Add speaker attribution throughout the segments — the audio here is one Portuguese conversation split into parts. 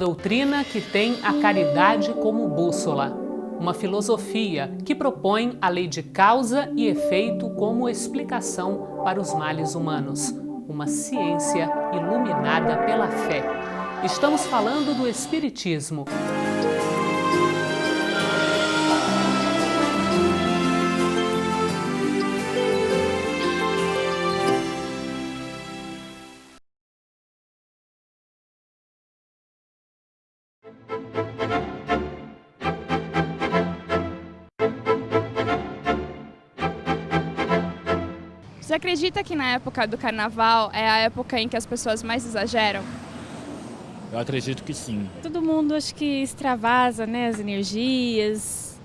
Speaker 1: doutrina que tem a caridade como bússola. Uma filosofia que propõe a lei de causa e efeito como explicação para os males humanos. Uma ciência iluminada pela fé. Estamos falando do Espiritismo.
Speaker 2: Você acredita que na época do carnaval é a época em que as pessoas mais exageram?
Speaker 3: Eu acredito que sim.
Speaker 4: Todo mundo acho que extravasa, né, as energias.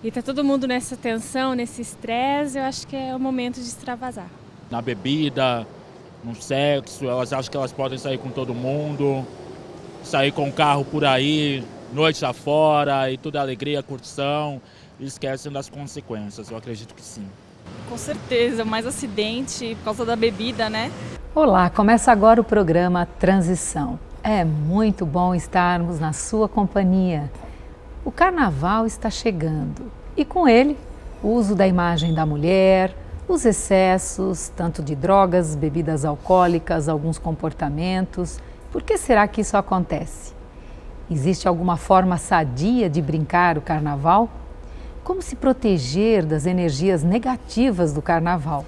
Speaker 4: E tá todo mundo nessa tensão, nesse estresse, eu acho que é o momento de extravasar.
Speaker 3: Na bebida, no sexo, elas acham que elas podem sair com todo mundo, sair com o carro por aí, noite afora, e toda alegria, curtição, e esquecem das consequências. Eu acredito que sim.
Speaker 5: Com certeza, mais acidente por causa da bebida, né?
Speaker 6: Olá, começa agora o programa Transição. É muito bom estarmos na sua companhia. O carnaval está chegando e com ele o uso da imagem da mulher, os excessos, tanto de drogas, bebidas alcoólicas, alguns comportamentos. Por que será que isso acontece? Existe alguma forma sadia de brincar o carnaval? Como se proteger das energias negativas do carnaval?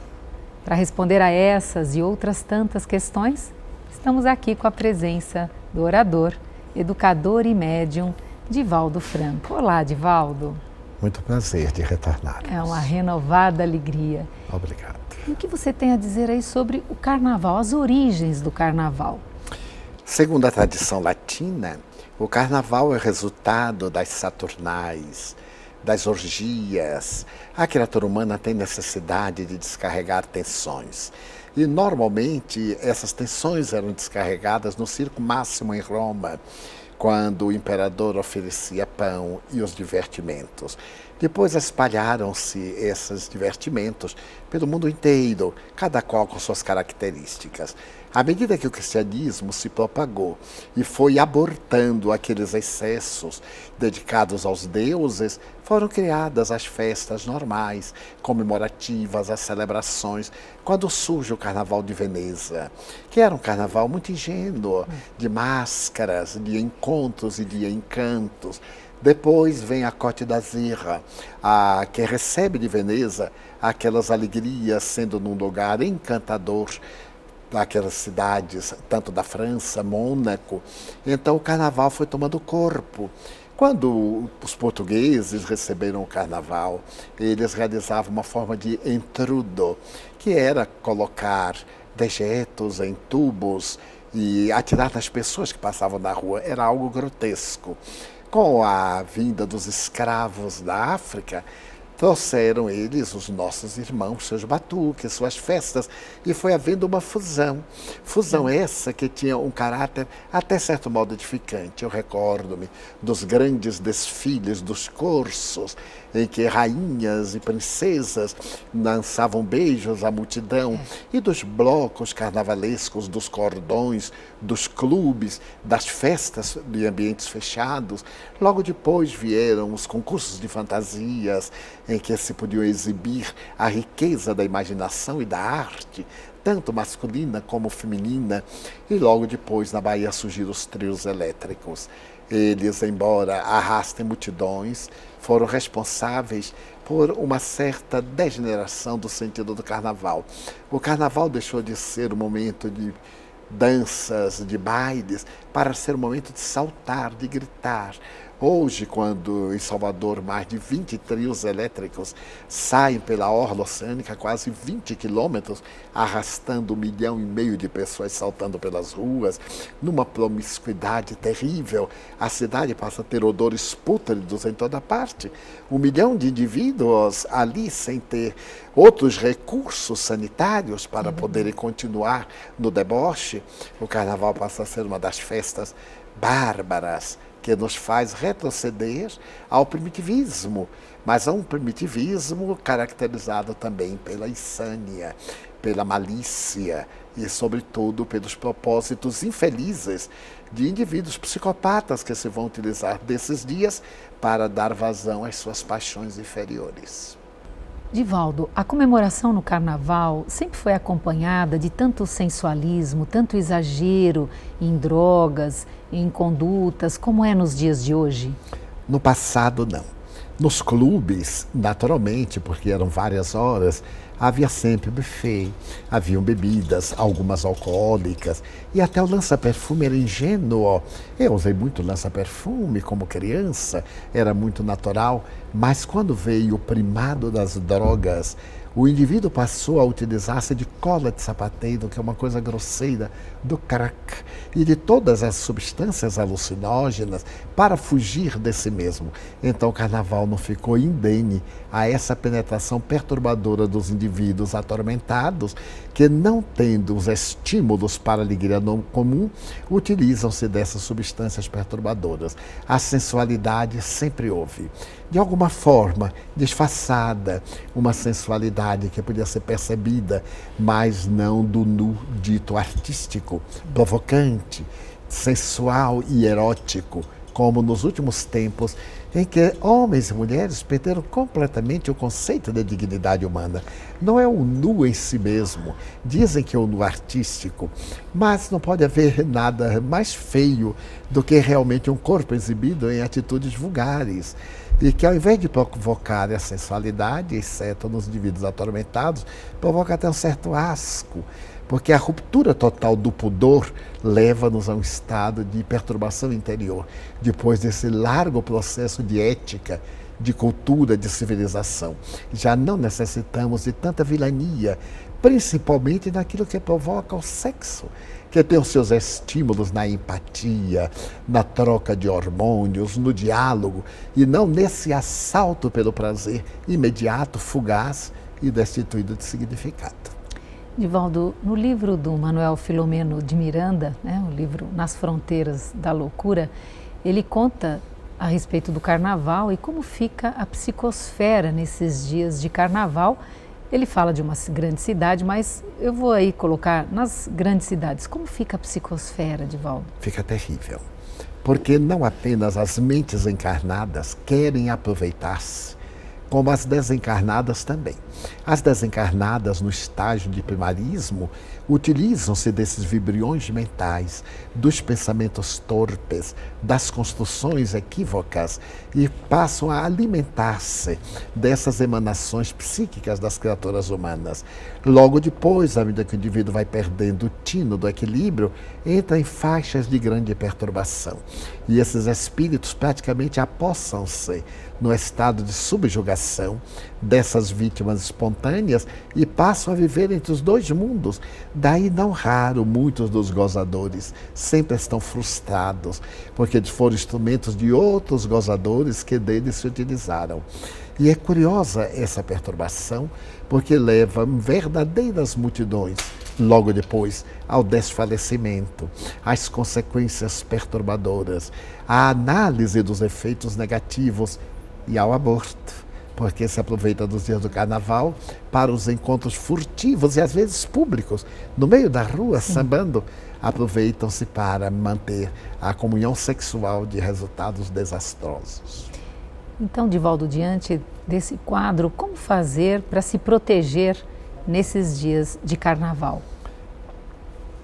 Speaker 6: Para responder a essas e outras tantas questões, estamos aqui com a presença do orador, educador e médium, Divaldo Franco. Olá, Divaldo.
Speaker 7: Muito prazer de retornar.
Speaker 6: É uma renovada alegria.
Speaker 7: Obrigado.
Speaker 6: E o que você tem a dizer aí sobre o carnaval, as origens do carnaval?
Speaker 7: Segundo a tradição latina, o carnaval é resultado das saturnais, das orgias. A criatura humana tem necessidade de descarregar tensões. E, normalmente, essas tensões eram descarregadas no circo máximo em Roma, quando o imperador oferecia pão e os divertimentos. Depois espalharam-se esses divertimentos pelo mundo inteiro, cada qual com suas características. À medida que o cristianismo se propagou e foi abortando aqueles excessos dedicados aos deuses, foram criadas as festas normais, comemorativas, as celebrações, quando surge o Carnaval de Veneza, que era um carnaval muito ingênuo, de máscaras, de encontros e de encantos. Depois vem a Côte d'Azur, que recebe de Veneza aquelas alegrias, sendo num lugar encantador, daquelas cidades, tanto da França, Mônaco. Então o carnaval foi tomando corpo. Quando os portugueses receberam o carnaval, eles realizavam uma forma de entrudo, que era colocar dejetos em tubos e atirar nas pessoas que passavam na rua. Era algo grotesco. Com a vinda dos escravos da África, trouxeram eles, os nossos irmãos, seus batuques, suas festas, e foi havendo uma fusão. Fusão essa que tinha um caráter até certo modo edificante. Eu recordo-me dos grandes desfiles dos cursos, em que rainhas e princesas lançavam beijos à multidão, e dos blocos carnavalescos, dos cordões, dos clubes, das festas de ambientes fechados. Logo depois vieram os concursos de fantasias, em que se podiam exibir a riqueza da imaginação e da arte, tanto masculina como feminina, e logo depois na Bahia surgiram os trios elétricos. Eles, embora arrastem multidões, foram responsáveis por uma certa degeneração do sentido do carnaval. O carnaval deixou de ser um momento de danças, de bailes, para ser um momento de saltar, de gritar. Hoje, quando em Salvador mais de 20 trios elétricos saem pela orla oceânica, quase 20 quilômetros, arrastando 1,5 milhão de pessoas saltando pelas ruas, numa promiscuidade terrível, a cidade passa a ter odores pútridos em toda parte. 1 milhão de indivíduos ali sem ter outros recursos sanitários para poderem continuar no deboche. O carnaval passa a ser uma das festas bárbaras que nos faz retroceder ao primitivismo, mas a um primitivismo caracterizado também pela insânia, pela malícia e, sobretudo, pelos propósitos infelizes de indivíduos psicopatas que se vão utilizar desses dias para dar vazão às suas paixões inferiores.
Speaker 6: Divaldo, a comemoração no Carnaval sempre foi acompanhada de tanto sensualismo, tanto exagero em drogas, em condutas, como é nos dias de hoje?
Speaker 7: No passado, não. Nos clubes, naturalmente, porque eram várias horas, havia sempre buffet, haviam bebidas, algumas alcoólicas, e até o lança-perfume era ingênuo. Eu usei muito lança-perfume como criança, era muito natural, mas quando veio o primado das drogas, o indivíduo passou a utilizar-se de cola de sapateiro, que é uma coisa grosseira, do crack e de todas as substâncias alucinógenas para fugir de si mesmo. Então o Carnaval não ficou indene a essa penetração perturbadora dos indivíduos atormentados que, não tendo os estímulos para a alegria não comum, utilizam-se dessas substâncias perturbadoras. A sensualidade sempre houve. De alguma forma, disfarçada, uma sensualidade que podia ser percebida, mas não do nu dito artístico, provocante, sensual e erótico, como nos últimos tempos, em que homens e mulheres perderam completamente o conceito de dignidade humana. Não é o nu em si mesmo, dizem que é o nu artístico, mas não pode haver nada mais feio do que realmente um corpo exibido em atitudes vulgares, e que, ao invés de provocar a sensualidade, exceto nos indivíduos atormentados, provoca até um certo asco, porque a ruptura total do pudor leva-nos a um estado de perturbação interior, depois desse largo processo de ética, de cultura, de civilização. Já não necessitamos de tanta vilania, principalmente naquilo que provoca o sexo, que tem os seus estímulos na empatia, na troca de hormônios, no diálogo, e não nesse assalto pelo prazer imediato, fugaz e destituído de significado.
Speaker 6: Divaldo, no livro do Manuel Filomeno de Miranda, o livro Nas Fronteiras da Loucura, ele conta a respeito do Carnaval e como fica a psicosfera nesses dias de Carnaval. Ele fala de uma grande cidade, mas eu vou aí colocar nas grandes cidades. Como fica a psicosfera, Divaldo?
Speaker 7: Fica terrível, porque não apenas as mentes encarnadas querem aproveitar-se, como as desencarnadas também. As desencarnadas, no estágio de primarismo, utilizam-se desses vibriões mentais, dos pensamentos torpes, das construções equívocas e passam a alimentar-se dessas emanações psíquicas das criaturas humanas. Logo depois, à medida que o indivíduo vai perdendo o tino do equilíbrio, entra em faixas de grande perturbação. E esses espíritos praticamente apossam-se no estado de subjugação dessas vítimas espontâneas e passam a viver entre os dois mundos. Daí, não raro, muitos dos gozadores sempre estão frustrados, porque foram instrumentos de outros gozadores que deles se utilizaram. E é curiosa essa perturbação, porque leva verdadeiras multidões, logo depois, ao desfalecimento, às consequências perturbadoras, à análise dos efeitos negativos e ao aborto, porque se aproveita dos dias do Carnaval para os encontros furtivos e às vezes públicos, no meio da rua, sambando, aproveitam-se para manter a comunhão sexual de resultados desastrosos.
Speaker 6: Então, Divaldo, diante desse quadro, como fazer para se proteger nesses dias de Carnaval?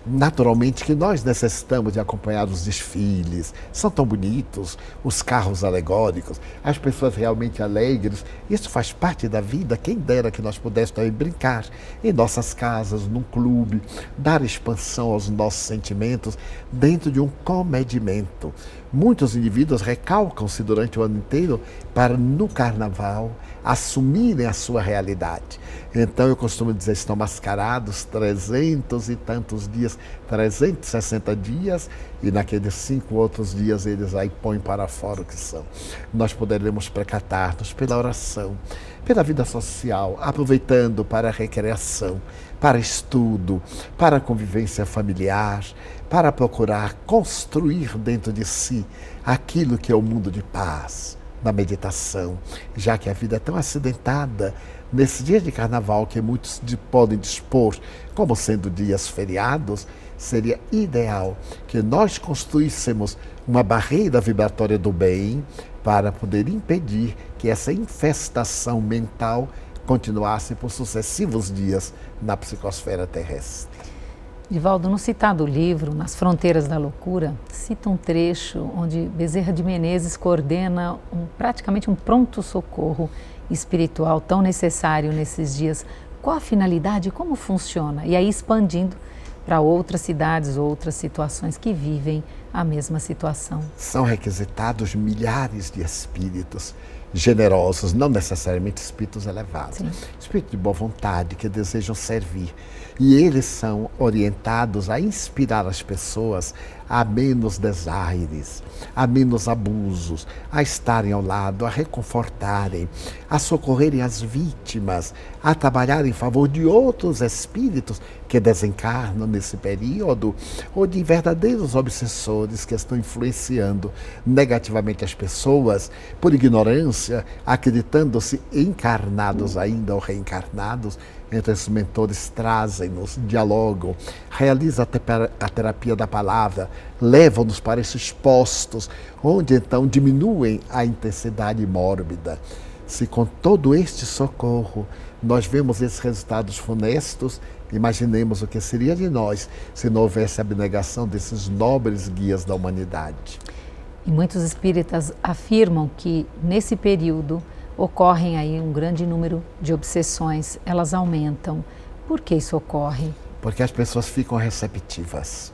Speaker 7: Naturalmente que nós necessitamos de acompanhar os desfiles, são tão bonitos, os carros alegóricos, as pessoas realmente alegres, isso faz parte da vida. Quem dera que nós pudéssemos também brincar em nossas casas, num clube, dar expansão aos nossos sentimentos dentro de um comedimento. Muitos indivíduos recalcam-se durante o ano inteiro para, no Carnaval, assumirem a sua realidade. Então, eu costumo dizer, estão mascarados 300 e tantos dias, 360 dias, e naqueles 5 outros dias eles aí põem para fora o que são. Nós poderemos precatar-nos pela oração, pela vida social, aproveitando para a recreação, para estudo, para a convivência familiar, para procurar construir dentro de si aquilo que é o mundo de paz, na meditação, já que a vida é tão acidentada. Nesse dia de carnaval, que muitos podem dispor como sendo dias feriados, seria ideal que nós construíssemos uma barreira vibratória do bem para poder impedir que essa infestação mental continuasse por sucessivos dias na psicosfera terrestre.
Speaker 6: Divaldo, no citado livro, Nas Fronteiras da Loucura, cita um trecho onde Bezerra de Menezes coordena praticamente um pronto-socorro espiritual tão necessário nesses dias. Qual a finalidade e como funciona? E aí expandindo para outras cidades, outras situações que vivem a mesma situação.
Speaker 7: São requisitados milhares de espíritos generosos, não necessariamente espíritos elevados, espíritos de boa vontade que desejam servir. E eles são orientados a inspirar as pessoas a menos desaires, a menos abusos, a estarem ao lado, a reconfortarem, a socorrerem as vítimas, a trabalhar em favor de outros espíritos que desencarnam nesse período, ou de verdadeiros obsessores que estão influenciando negativamente as pessoas por ignorância, acreditando-se encarnados ainda ou reencarnados. Então, esses mentores trazem-nos, dialogam, realizam a terapia da palavra, levam-nos para esses postos, onde então diminuem a intensidade mórbida. Se com todo este socorro nós vemos esses resultados funestos, imaginemos o que seria de nós se não houvesse a abnegação desses nobres guias da humanidade.
Speaker 6: E muitos espíritas afirmam que nesse período ocorrem aí um grande número de obsessões, elas aumentam. Por que isso ocorre?
Speaker 7: Porque as pessoas ficam receptivas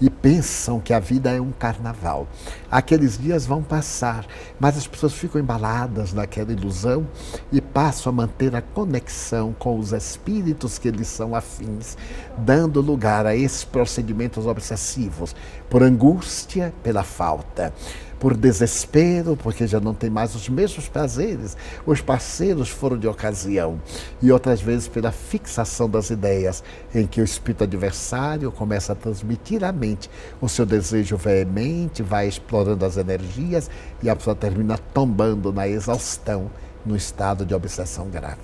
Speaker 7: e pensam que a vida é um carnaval. Aqueles dias vão passar, mas as pessoas ficam embaladas naquela ilusão e passam a manter a conexão com os espíritos que lhes são afins, dando lugar a esses procedimentos obsessivos, por angústia, pela falta, por desespero, porque já não tem mais os mesmos prazeres, os parceiros foram de ocasião, e outras vezes pela fixação das ideias, em que o espírito adversário começa a transmitir à mente o seu desejo veemente, vai explorando as energias e a pessoa termina tombando na exaustão, no estado de obsessão grave.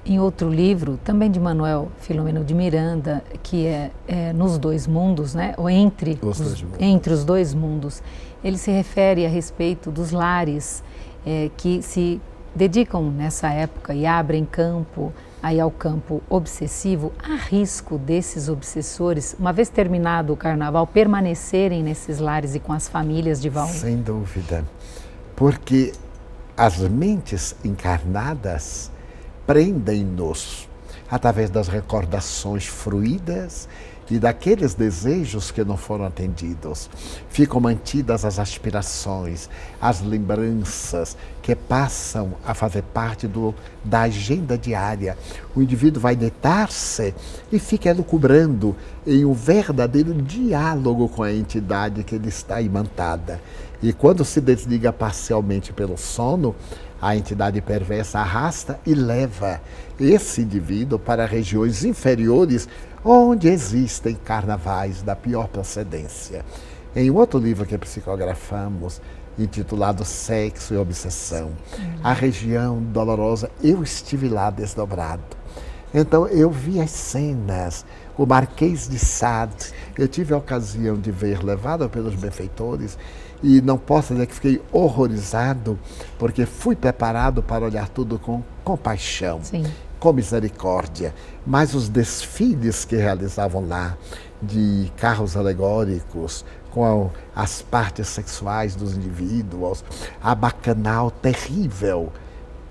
Speaker 6: Em outro livro, também de Manuel Filomeno de Miranda, que é Nos Dois Mundos, né? Ou entre os dois mundos, ele se refere a respeito dos lares que se dedicam nessa época e abrem campo aí ao campo obsessivo. Há risco desses obsessores, uma vez terminado o carnaval, permanecerem nesses lares e com as famílias de volta?
Speaker 7: Sem dúvida, porque as mentes encarnadas prendem-nos através das recordações fruídas e daqueles desejos que não foram atendidos. Ficam mantidas as aspirações, as lembranças que passam a fazer parte da agenda diária. O indivíduo vai deitar-se e fica elucubrando em um verdadeiro diálogo com a entidade que ele está imantada. E quando se desliga parcialmente pelo sono, a entidade perversa arrasta e leva esse indivíduo para regiões inferiores, onde existem carnavais da pior procedência. Em outro livro que psicografamos, intitulado Sexo e Obsessão, a região dolorosa, eu estive lá desdobrado. Então eu vi as cenas, o Marquês de Sade, eu tive a ocasião de ver, levado pelos benfeitores, e não posso dizer que fiquei horrorizado, porque fui preparado para olhar tudo com compaixão, com misericórdia. Mas os desfiles que realizavam lá, de carros alegóricos, com as partes sexuais dos indivíduos, a bacanal terrível.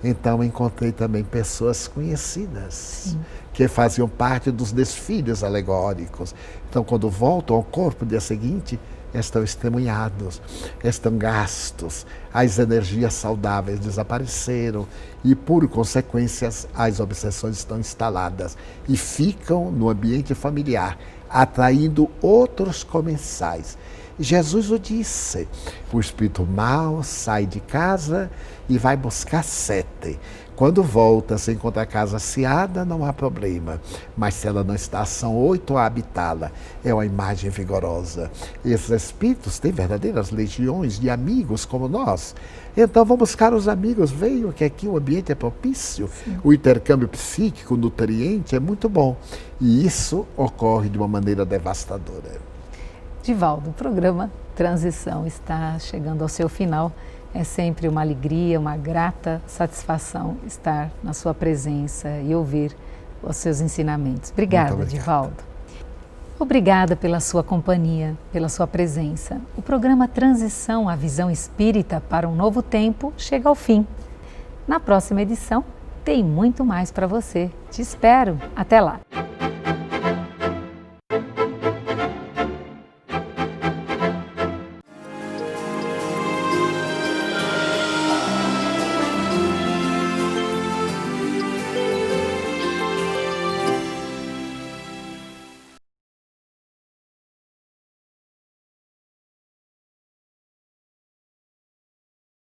Speaker 7: Então encontrei também pessoas conhecidas, que faziam parte dos desfiles alegóricos. Então quando voltam ao corpo no dia seguinte, estão extremunhados, estão gastos, as energias saudáveis desapareceram e, por consequência, as obsessões estão instaladas e ficam no ambiente familiar, atraindo outros comensais. Jesus o disse, o espírito mau sai de casa e vai buscar sete. Quando volta, se encontra a casa asseada, não há problema. Mas se ela não está, ação 8 a habitá-la. É uma imagem vigorosa. Esses espíritos têm verdadeiras legiões de amigos como nós. Então vamos buscar os amigos. Veio que aqui o ambiente é propício. Sim. O intercâmbio psíquico, nutriente, é muito bom. E isso ocorre de uma maneira devastadora.
Speaker 6: Divaldo, o programa Transição está chegando ao seu final. É sempre uma alegria, uma grata satisfação estar na sua presença e ouvir os seus ensinamentos. Obrigada, Divaldo. Obrigada pela sua companhia, pela sua presença. O programa Transição, a visão espírita para um novo tempo, chega ao fim. Na próxima edição, tem muito mais para você. Te espero. Até lá.